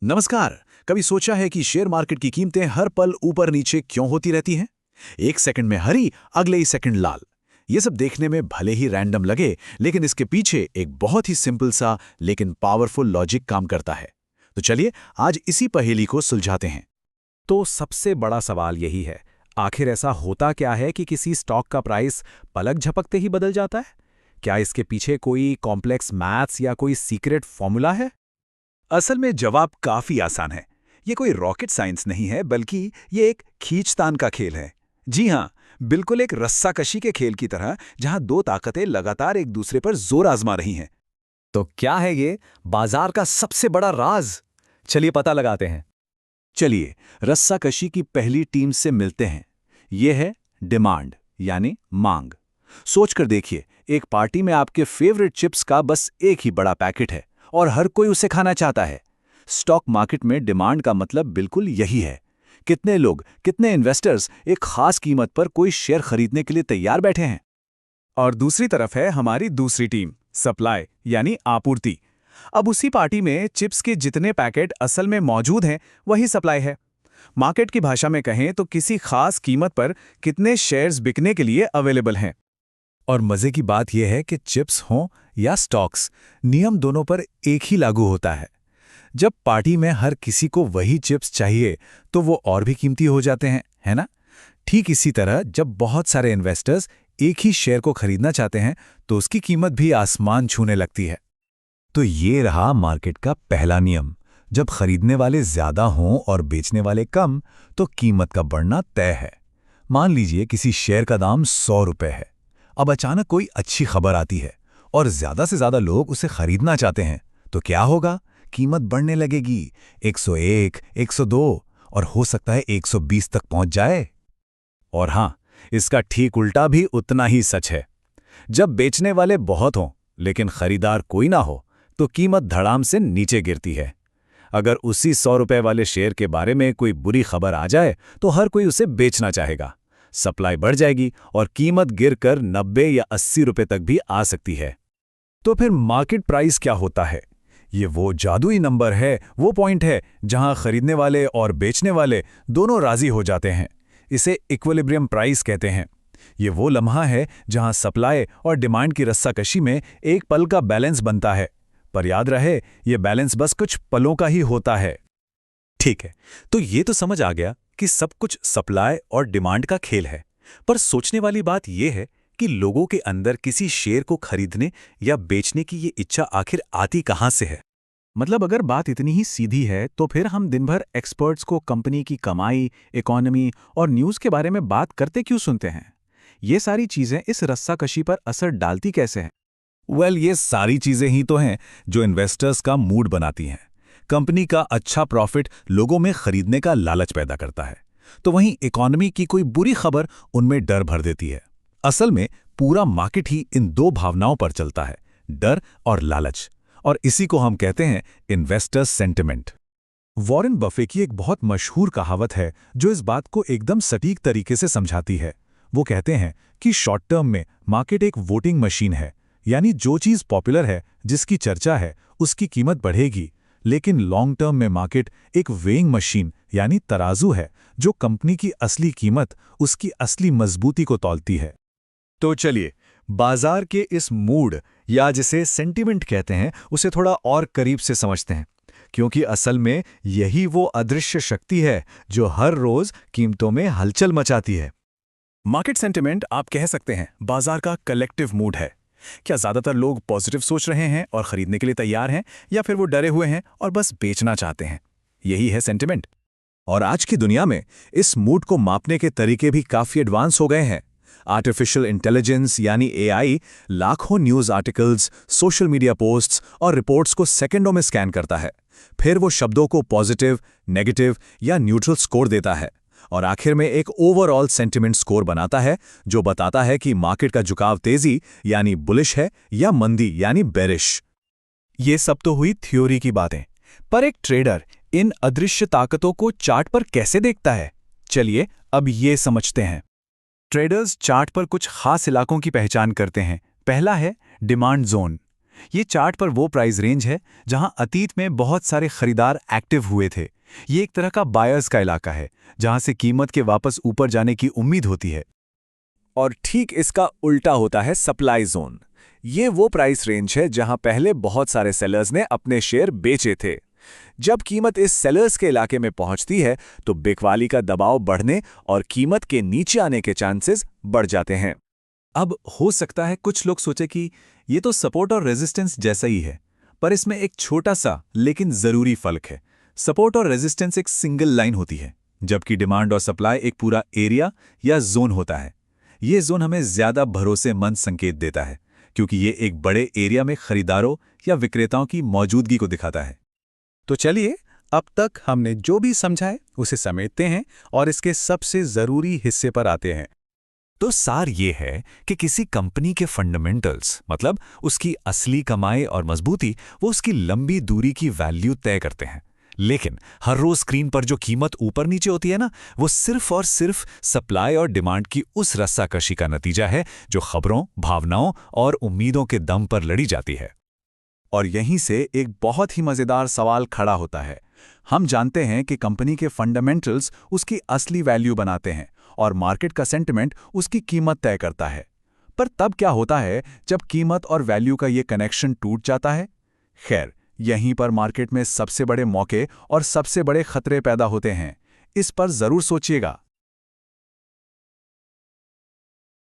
नमस्कार। कभी सोचा है कि शेयर मार्केट की कीमतें हर पल ऊपर नीचे क्यों होती रहती हैं? एक सेकंड में हरी, अगले ही सेकंड लाल। ये सब देखने में भले ही रैंडम लगे, लेकिन इसके पीछे एक बहुत ही सिंपल सा लेकिन पावरफुल लॉजिक काम करता है। तो चलिए आज इसी पहेली को सुलझाते हैं। तो सबसे बड़ा सवाल यही है, आखिर ऐसा होता क्या है कि किसी स्टॉक का प्राइस पलक झपकते ही बदल जाता है? क्या इसके पीछे कोई कॉम्प्लेक्स मैथ्स या कोई सीक्रेट फॉर्मूला है? असल में जवाब काफी आसान है। ये कोई रॉकेट साइंस नहीं है, बल्कि ये एक खींचतान का खेल है। जी हाँ, बिल्कुल एक रस्साकशी के खेल की तरह, जहां दो ताकतें लगातार एक दूसरे पर जोर आजमा रही हैं। तो क्या है ये बाजार का सबसे बड़ा राज? चलिए पता लगाते हैं। चलिए रस्साकशी की पहली टीम से मिलते हैं। ये है डिमांड, यानी मांग। सोचकर देखिए, एक पार्टी में आपके फेवरेट चिप्स का बस एक ही बड़ा पैकेट है और हर कोई उसे खाना चाहता है। स्टॉक मार्केट में डिमांड का मतलब बिल्कुल यही है। कितने लोग, कितने इन्वेस्टर्स एक खास कीमत पर कोई शेयर खरीदने के लिए तैयार बैठे हैं। और दूसरी तरफ है हमारी दूसरी टीम, सप्लाई यानी आपूर्ति। अब उसी पार्टी में चिप्स के जितने पैकेट असल में मौजूद हैं, वही सप्लाई है। मार्केट की भाषा में कहें तो किसी खास कीमत पर कितने शेयर्स बिकने के लिए अवेलेबल हैं। और मजे की बात यह है कि चिप्स हों या स्टॉक्स, नियम दोनों पर एक ही लागू होता है। जब पार्टी में हर किसी को वही चिप्स चाहिए तो वो और भी कीमती हो जाते हैं, है ना? ठीक इसी तरह जब बहुत सारे इन्वेस्टर्स एक ही शेयर को खरीदना चाहते हैं तो उसकी कीमत भी आसमान छूने लगती है। तो ये रहा मार्केट का पहला नियम। जब खरीदने वाले ज्यादा हों और बेचने वाले कम, तो कीमत का बढ़ना तय है। मान लीजिए किसी शेयर का दाम 100 रुपए है। अब अचानक कोई अच्छी खबर आती है और ज्यादा से ज्यादा लोग उसे खरीदना चाहते हैं, तो क्या होगा? कीमत बढ़ने लगेगी। 101, 102 और हो सकता है 120 तक पहुंच जाए। और हां, इसका ठीक उल्टा भी उतना ही सच है। जब बेचने वाले बहुत हों लेकिन खरीदार कोई ना हो, तो कीमत धड़ाम से नीचे गिरती है। अगर उसी 100 रुपए वाले शेयर के बारे में कोई बुरी खबर आ जाए तो हर कोई उसे बेचना चाहेगा। सप्लाई बढ़ जाएगी और कीमत गिरकर 90 या 80 रुपए तक भी आ सकती है। तो फिर मार्केट प्राइस क्या होता है? ये वो जादुई नंबर है, वो पॉइंट है जहां खरीदने वाले और बेचने वाले दोनों राजी हो जाते हैं। इसे इक्विलिब्रियम प्राइस कहते हैं। ये वो लम्हा है जहां सप्लाई और डिमांड की रस्साकशी में एक पल का बैलेंस बनता है। पर याद रहे, ये बैलेंस बस कुछ पलों का ही होता है। ठीक है, तो ये तो समझ आ गया कि सब कुछ सप्लाई और डिमांड का खेल है। पर सोचने वाली बात यह है कि लोगों के अंदर किसी शेयर को खरीदने या बेचने की ये इच्छा आखिर आती कहां से है? मतलब अगर बात इतनी ही सीधी है तो फिर हम दिन भर एक्सपर्ट्स को कंपनी की कमाई, इकोनॉमी और न्यूज़ के बारे में बात करते क्यों सुनते हैं? ये सारी चीज़ें इस रस्साकशी पर असर डालती कैसे हैं? ये सारी चीजें ही तो हैं जो इन्वेस्टर्स का मूड बनाती हैं। कंपनी का अच्छा प्रॉफिट लोगों में खरीदने का लालच पैदा करता है, तो वहीं इकोनॉमी की कोई बुरी खबर उनमें डर भर देती है। असल में पूरा मार्केट ही इन दो भावनाओं पर चलता है, डर और लालच। और इसी को हम कहते हैं इन्वेस्टर्स सेंटिमेंट। वॉरेन बफे की एक बहुत मशहूर कहावत है जो इस बात को एकदम सटीक तरीके से समझाती है। वो कहते हैं कि शॉर्ट टर्म में मार्केट एक वोटिंग मशीन है, यानी जो चीज पॉपुलर है, जिसकी चर्चा है, उसकी कीमत बढ़ेगी। लेकिन लॉन्ग टर्म में मार्केट एक वेइंग मशीन यानी तराजू है, जो कंपनी की असली कीमत, उसकी असली मजबूती को तौलती है। तो चलिए बाजार के इस मूड या जिसे सेंटिमेंट कहते हैं उसे थोड़ा और करीब से समझते हैं, क्योंकि असल में यही वो अदृश्य शक्ति है जो हर रोज कीमतों में हलचल मचाती है। मार्केट सेंटिमेंट आप कह सकते हैं बाजार का कलेक्टिव मूड है। क्या ज्यादातर लोग पॉजिटिव सोच रहे हैं और खरीदने के लिए तैयार हैं, या फिर वो डरे हुए हैं और बस बेचना चाहते हैं? यही है सेंटिमेंट। और आज की दुनिया में इस मूड को मापने के तरीके भी काफी एडवांस हो गए हैं। आर्टिफिशियल इंटेलिजेंस यानी एआई लाखों news articles, social media posts और रिपोर्ट्स को सेकंडों में स्कैन करता है। फिर वो शब्दों को पॉजिटिव, नेगेटिव या न्यूट्रल स्कोर देता है और आखिर में एक ओवरऑल सेंटिमेंट स्कोर बनाता है, जो बताता है कि मार्केट का झुकाव तेजी यानी बुलिश है या मंदी यानी बेरिश। ये सब तो हुई थ्योरी की बातें, पर एक ट्रेडर इन अदृश्य ताकतों को चार्ट पर कैसे देखता है? चलिए अब ये समझते हैं। ट्रेडर्स चार्ट पर कुछ खास इलाकों की पहचान करते हैं। पहला है डिमांड जोन। ये चार्ट पर वो प्राइस रेंज है जहां अतीत में बहुत सारे खरीदार एक्टिव हुए थे। ये एक तरह का बायर्स का इलाका है जहां से कीमत के वापस ऊपर जाने की उम्मीद होती है। और ठीक इसका उल्टा होता है सप्लाई जोन। ये वो प्राइस रेंज है जहां पहले बहुत सारे सेलर्स ने अपने शेयर बेचे थे। जब कीमत इस सेलर्स के इलाके में पहुंचती है तो बिकवाली का दबाव बढ़ने और कीमत के नीचे आने के चांसेस बढ़ जाते हैं। अब हो सकता है कुछ लोग सोचे कि ये तो सपोर्ट और रेजिस्टेंस जैसा ही है, पर इसमें एक छोटा सा लेकिन जरूरी फर्क है। सपोर्ट और रेजिस्टेंस एक सिंगल लाइन होती है, जबकि डिमांड और सप्लाई एक पूरा एरिया या जोन होता है। ये जोन हमें ज्यादा भरोसेमंद संकेत देता है क्योंकि ये एक बड़े एरिया में खरीदारों या विक्रेताओं की मौजूदगी को दिखाता है। तो चलिए, अब तक हमने जो भी समझा है उसे समेटते हैं और इसके सबसे जरूरी हिस्से पर आते हैं। तो सार ये है कि किसी कंपनी के फंडामेंटल्स, मतलब उसकी असली कमाई और मजबूती, वो उसकी लंबी दूरी की वैल्यू तय करते हैं। लेकिन हर रोज स्क्रीन पर जो कीमत ऊपर नीचे होती है ना, वो सिर्फ और सिर्फ सप्लाई और डिमांड की उस रस्साकशी का नतीजा है जो खबरों, भावनाओं और उम्मीदों के दम पर लड़ी जाती है। और यहीं से एक बहुत ही मजेदार सवाल खड़ा होता है। हम जानते हैं कि कंपनी के फंडामेंटल्स उसकी असली वैल्यू बनाते हैं और मार्केट का सेंटिमेंट उसकी कीमत तय करता है। पर तब क्या होता है जब कीमत और वैल्यू का ये कनेक्शन टूट जाता है? खैर, यहीं पर मार्केट में सबसे बड़े मौके और सबसे बड़े खतरे पैदा होते हैं। इस पर जरूर सोचिएगा।